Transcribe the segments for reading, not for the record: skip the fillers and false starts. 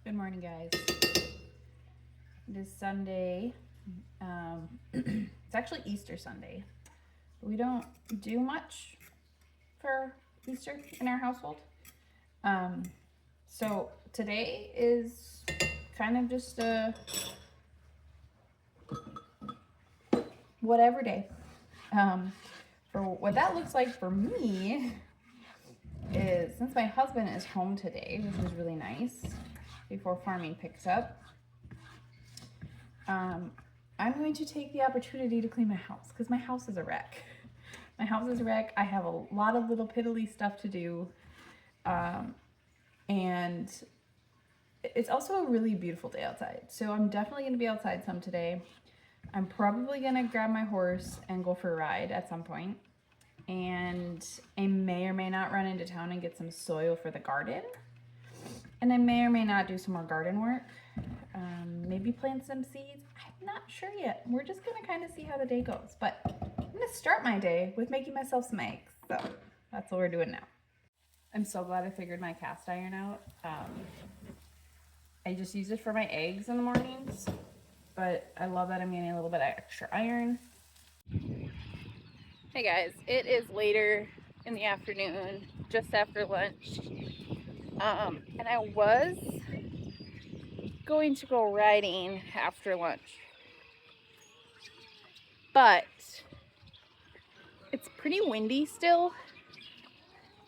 Good morning, guys. It is Sunday. It's actually Easter Sunday. We don't do much for Easter in our household. So today is kind of just a whatever day. For what that looks like for me is, since my husband is home today, which is really nice, before farming picks up, I'm going to take the opportunity to clean my house because my house is a wreck. My house is a wreck. I have a lot of little piddly stuff to do. And it's also a really beautiful day outside. So I'm definitely going to be outside some today. I'm probably going to grab my horse and go for a ride at some point. And I may or may not run into town and get some soil for the garden. And I may or may not do some more garden work. Maybe plant some seeds. I'm not sure yet. We're just going to kind of see how the day goes. But I'm going to start my day with making myself some eggs. So that's what we're doing now. I'm so glad I figured my cast iron out. I just use it for my eggs in the mornings. But I love that I'm getting a little bit of extra iron. Hey guys, it is later in the afternoon, just after lunch. And I was going to go riding after lunch, but it's pretty windy still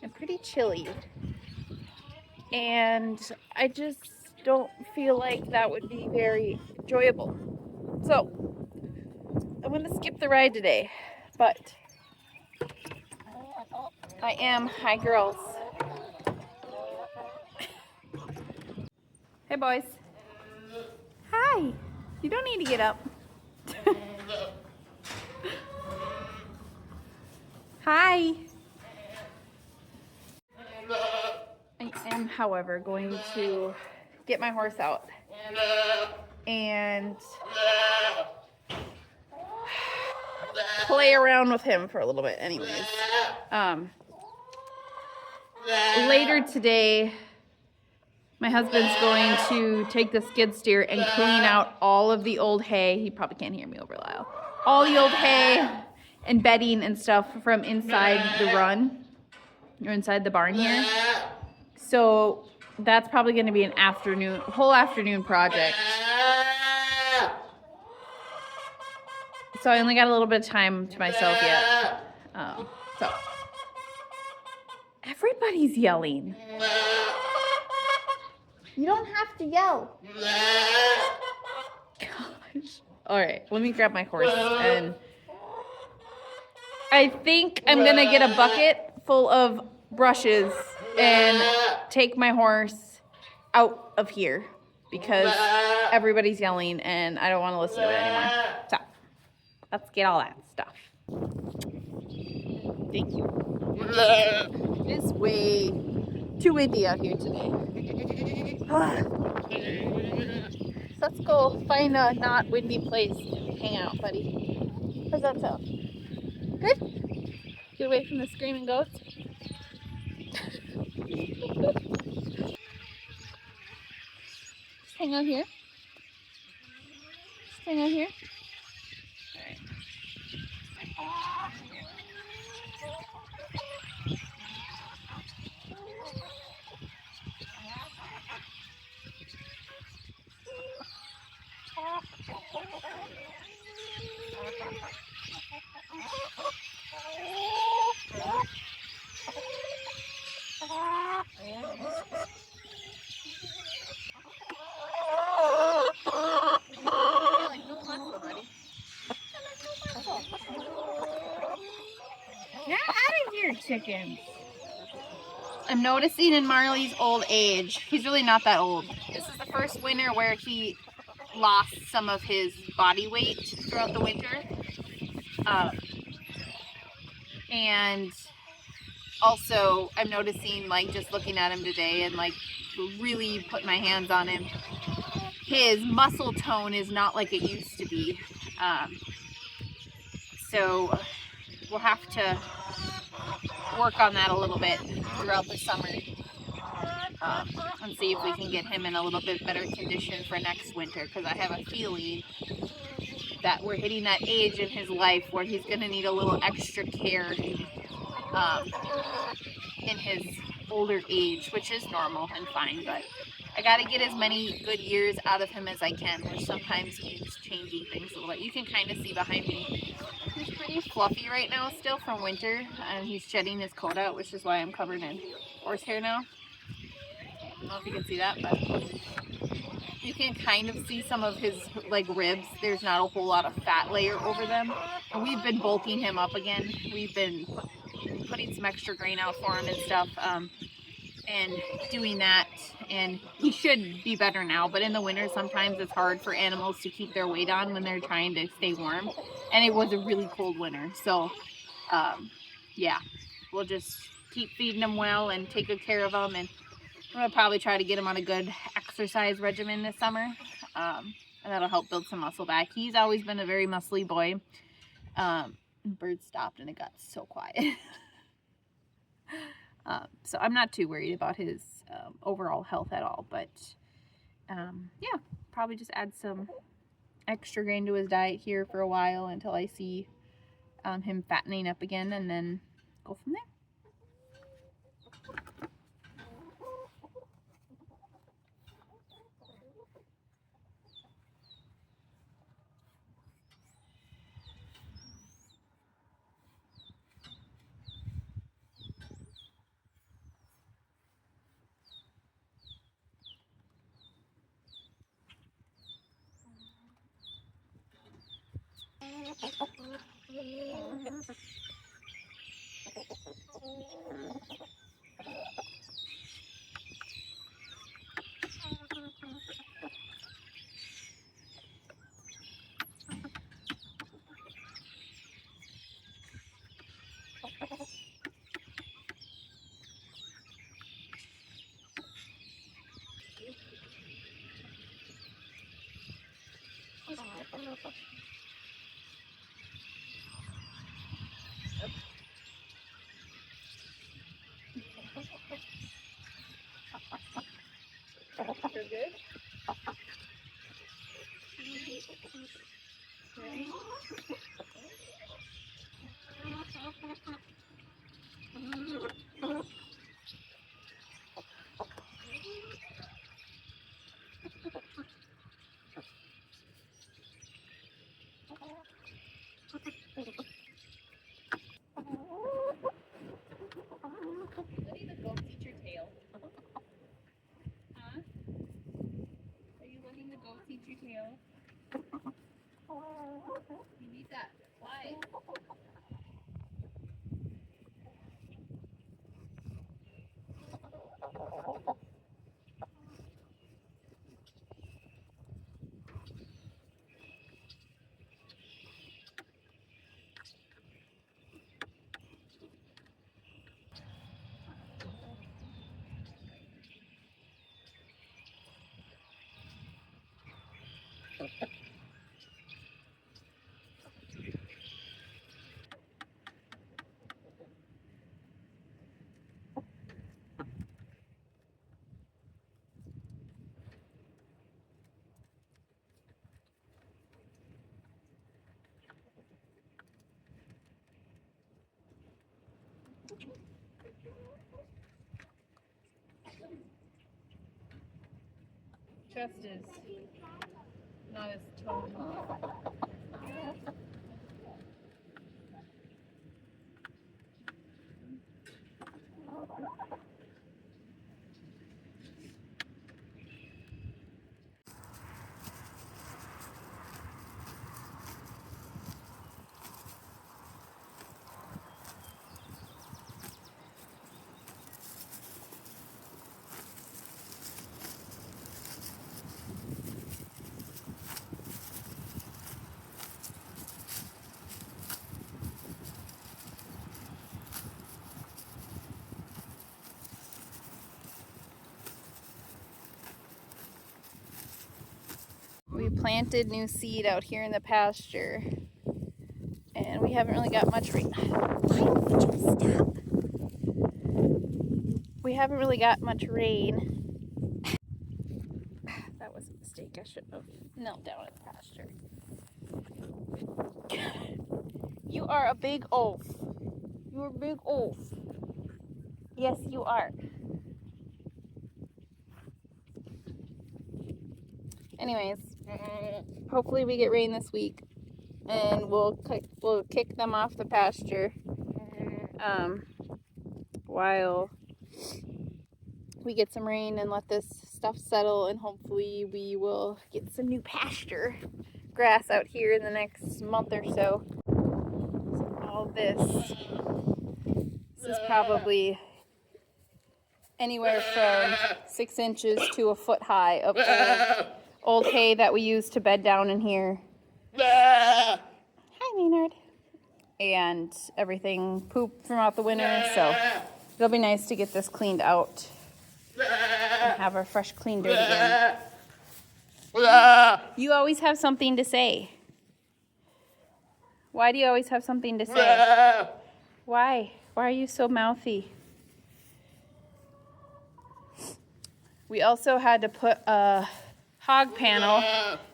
and pretty chilly, and I just don't feel like that would be very enjoyable. So I'm gonna skip the ride today, but I am. Hi girls. Hey boys. Hi. You don't need to get up. Hi. I am, however, going to get my horse out and play around with him for a little bit anyways. Later today, my husband's going to take the skid steer and clean out all of the old hay. He probably can't hear me over loud. All the old hay and bedding and stuff from inside the run or inside the barn here. So that's probably going to be an whole afternoon project. So I only got a little bit of time to myself yet. So everybody's yelling. You don't have to yell. Gosh. All right, let me grab my horse, and I think I'm gonna get a bucket full of brushes and take my horse out of here because everybody's yelling and I don't want to listen to it anymore. So let's get all that stuff. Thank you. It's way too windy out here today. Let's go find a not windy place and hang out, buddy. How's that sound? Good? Get away from the screaming goats. Just hang out here. Just hang out here. All right. Get out of here, chickens. I'm noticing in Marley's old age, he's really not that old. This is the first winter where he lost some of his body weight throughout the winter. And also I'm noticing, like, just looking at him today and like really putting my hands on him, his muscle tone is not like it used to be. So we'll have to work on that a little bit throughout the summer. and see if we can get him in a little bit better condition for next winter, because I have a feeling that we're hitting that age in his life where he's going to need a little extra care um, in his older age, which is normal and fine, but I got to get as many good years out of him as I can, which sometimes means changing things a little bit. You can kind of see behind me, he's pretty fluffy right now still from winter, and he's shedding his coat out, which is why I'm covered in horsehair now. I don't know if you can see that, but you can kind of see some of his like ribs. There's not a whole lot of fat layer over them, and we've been bulking him up again. We've been putting some extra grain out for him and stuff, and doing that, and he should be better now, but in the winter sometimes it's hard for animals to keep their weight on when they're trying to stay warm, and it was a really cold winter, so yeah, we'll just keep feeding him well and take good care of him, and I'm gonna probably try to get him on a good exercise regimen this summer, and that'll help build some muscle back. He's always been a very muscly boy. Bird stopped and it got so quiet. So I'm not too worried about his overall health at all, but yeah, probably just add some extra grain to his diet here for a while until I see him fattening up again, and then go from there. Feel good? Okay. Letting the goats eat your tail. Huh? Are you letting the goats eat your tail? You need that. Why? Chest is not as toned. We planted new seed out here in the pasture, and we haven't really got much rain. Stop. we haven't really got much rain. That was a mistake. I shouldn't have knelt down at the pasture. You are a big oaf. You're a big oaf. Yes, you are. Anyways, hopefully we get rain this week, and we'll kick them off the pasture while we get some rain and let this stuff settle, and hopefully we will get some new pasture grass out here in the next month or so. So all this is probably anywhere from 6 inches to a foot high of old hay that we use to bed down in here. Hi, Maynard. And everything pooped from out the winter, so it'll be nice to get this cleaned out and have our fresh, clean dirt again. You always have something to say. Why do you always have something to say? Why? Why are you so mouthy? We also had to put a hog panel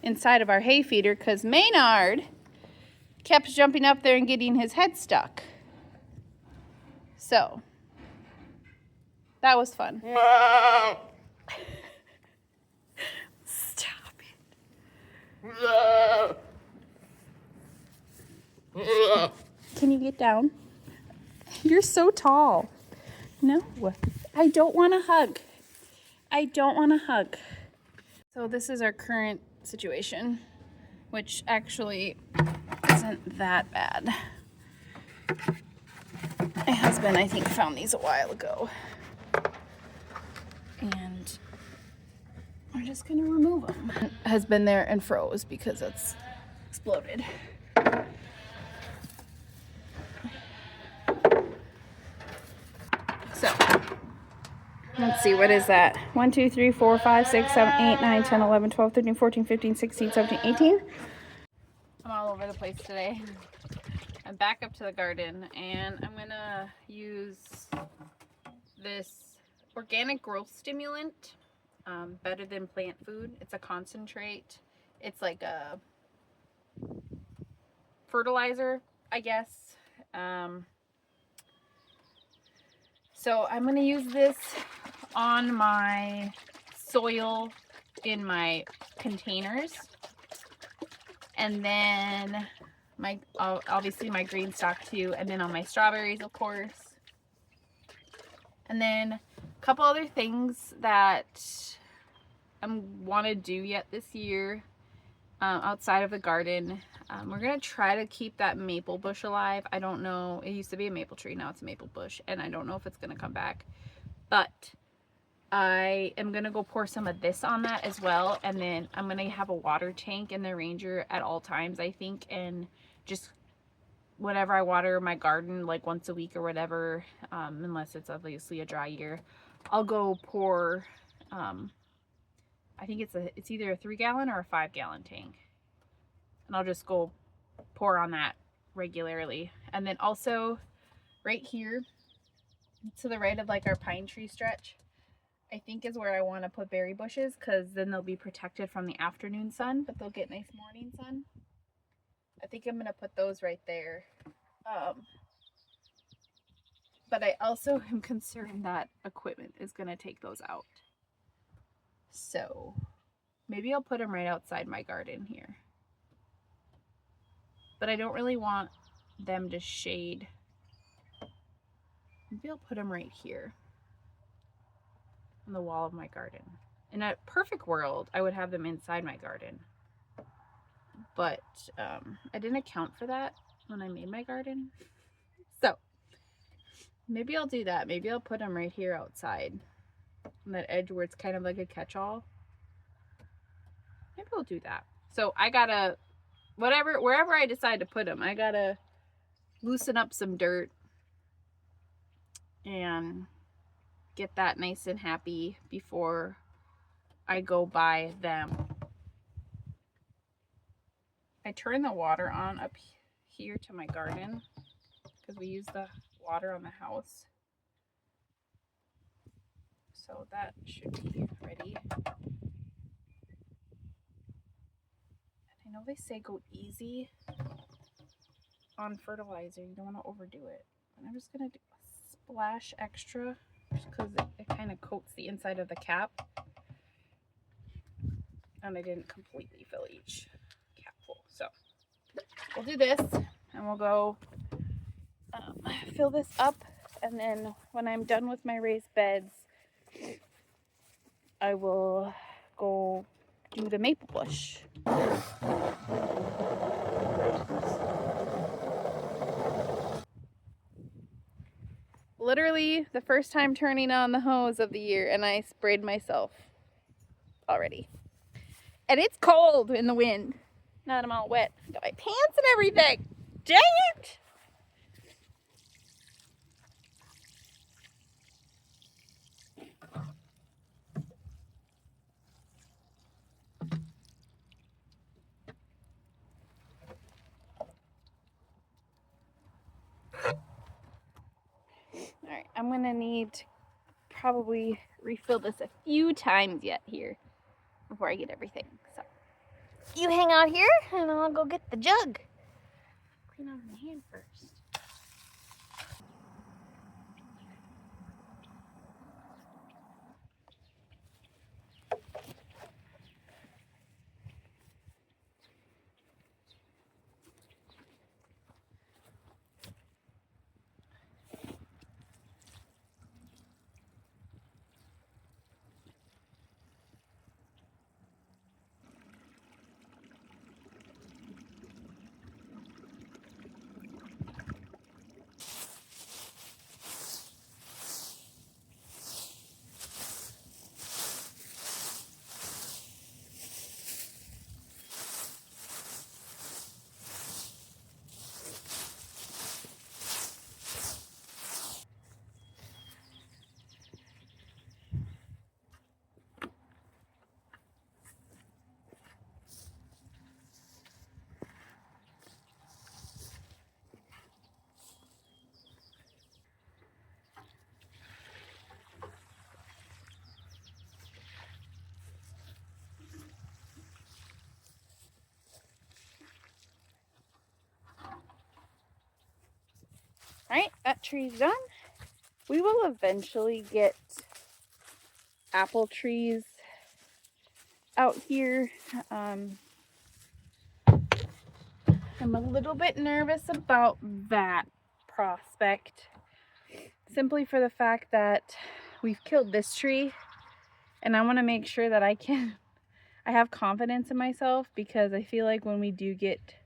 inside of our hay feeder because Maynard kept jumping up there and getting his head stuck. So, that was fun. Stop it. Can you get down? You're so tall. No, I don't want to hug. I don't want to hug. So this is our current situation, which actually isn't that bad. My husband, I think, found these a while ago. And we're just gonna remove them. Has been there and froze because it's exploded. So, let's see, what is that? 1, 2, 3, 4, 5, 6, 7, 8, 9, 10, 11, 12, 13, 14, 15, 16, 17, 18. I'm all over the place today. I'm back up to the garden, and I'm gonna use this organic growth stimulant, Better Than Plant Food. It's a concentrate. It's like a fertilizer, I guess. So I'm going to use this on my soil in my containers, and then obviously my green stock too, and then on my strawberries, of course. And then a couple other things that I want to do yet this year outside of the garden. We're going to try to keep that maple bush alive. I don't know. It used to be a maple tree. Now it's a maple bush. And I don't know if it's going to come back. But I am going to go pour some of this on that as well. And then I'm going to have a water tank in the Ranger at all times, I think. And just whenever I water my garden, like once a week or whatever, unless it's obviously a dry year, I'll go pour, I think it's either a 3-gallon or a 5-gallon tank. And I'll just go pour on that regularly. And then also right here to the right of like our pine tree stretch, I think is where I want to put berry bushes, because then they'll be protected from the afternoon sun, but they'll get nice morning sun. I think I'm going to put those right there. But I also am concerned that equipment is going to take those out. So maybe I'll put them right outside my garden here. But I don't really want them to shade. Maybe I'll put them right here on the wall of my garden. In a perfect world, I would have them inside my garden. But I didn't account for that when I made my garden. So maybe I'll do that. Maybe I'll put them right here outside on that edge where it's kind of like a catch-all. Maybe I'll do that. So I gotta, wherever I decide to put them, I gotta loosen up some dirt and get that nice and happy before I go buy them. I turn the water on up here to my garden, because we use the water on the house. So that should be ready. I know they say go easy on fertilizer. You don't want to overdo it. And I'm just going to do a splash extra just because it kind of coats the inside of the cap. And I didn't completely fill each cap full. So we'll do this and we'll go fill this up. And then when I'm done with my raised beds, I will go do the maple bush. Literally the first time turning on the hose of the year, and I sprayed myself already. And it's cold in the wind. Now that I'm all wet. Got my pants and everything. Dang it! Alright, I'm gonna need to probably refill this a few times yet here before I get everything. So you hang out here and I'll go get the jug. Clean off my hand first. Alright, that tree's done. We will eventually get apple trees out here. I'm a little bit nervous about that prospect, simply for the fact that we've killed this tree, and I want to make sure that I have confidence in myself, because I feel like when we do get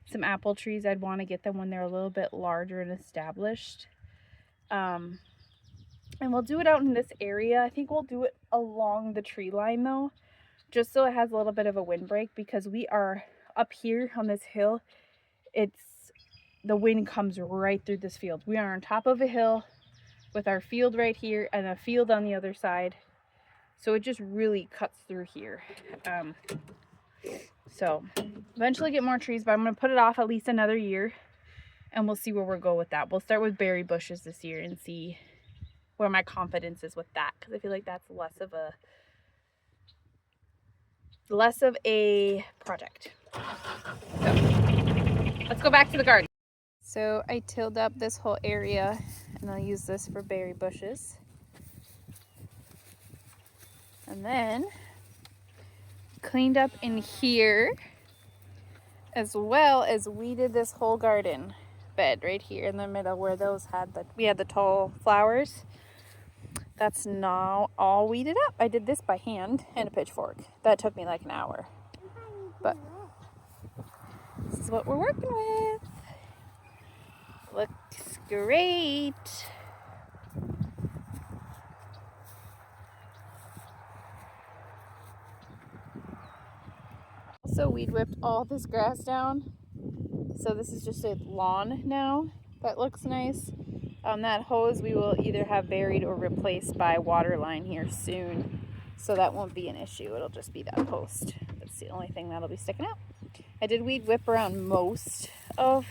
some apple trees, I'd want to get them when they're a little bit larger and established. And we'll do it out in this area. I think we'll do it along the tree line though, just so it has a little bit of a windbreak, because we are up here on this hill. The wind comes right through this field. We are on top of a hill with our field right here and a field on the other side. So it just really cuts through here. So eventually get more trees, but I'm going to put it off at least another year and we'll see where we'll go with that. We'll start with berry bushes this year and see where my confidence is with that, because I feel like that's less of a project. So let's go back to the garden. So I tilled up this whole area and I'll use this for berry bushes. And then cleaned up in here, as well as weeded this whole garden bed right here in the middle where we had the tall flowers. That's now all weeded up. I did this by hand and a pitchfork. That took me like an hour. But this is what we're working with. Looks great. Also weed whipped all this grass down. So this is just a lawn now. That looks nice. That hose we will either have buried or replaced by water line here soon. So that won't be an issue. It'll just be that post. That's the only thing that'll be sticking out. I did weed whip around most of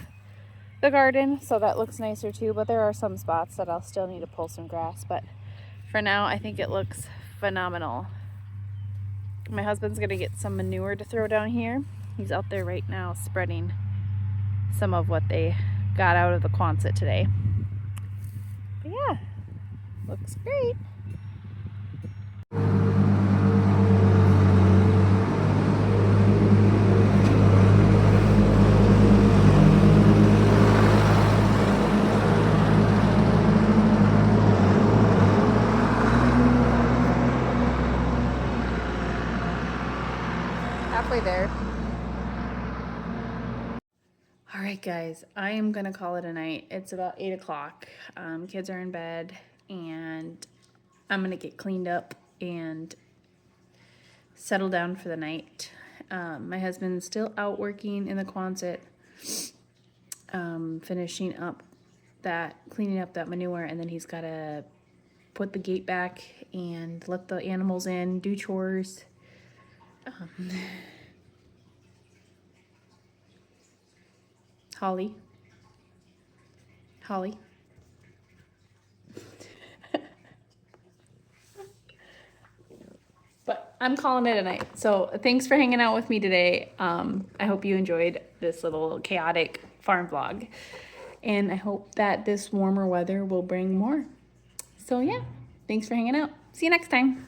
the garden, so that looks nicer too. But there are some spots that I'll still need to pull some grass. But for now, I think it looks phenomenal. My husband's gonna get some manure to throw down here. He's out there right now spreading some of what they got out of the Quonset today. But yeah, looks great. Halfway there. All right, guys, I am gonna call it a night. It's about 8 o'clock. Kids are in bed, and I'm gonna get cleaned up and settle down for the night. My husband's still out working in the Quonset, finishing up cleaning up that manure, and then he's gotta put the gate back and let the animals in, do chores. Holly. But I'm calling it a night. So thanks for hanging out with me today. I hope you enjoyed this little chaotic farm vlog. And I hope that this warmer weather will bring more. So yeah, thanks for hanging out. See you next time.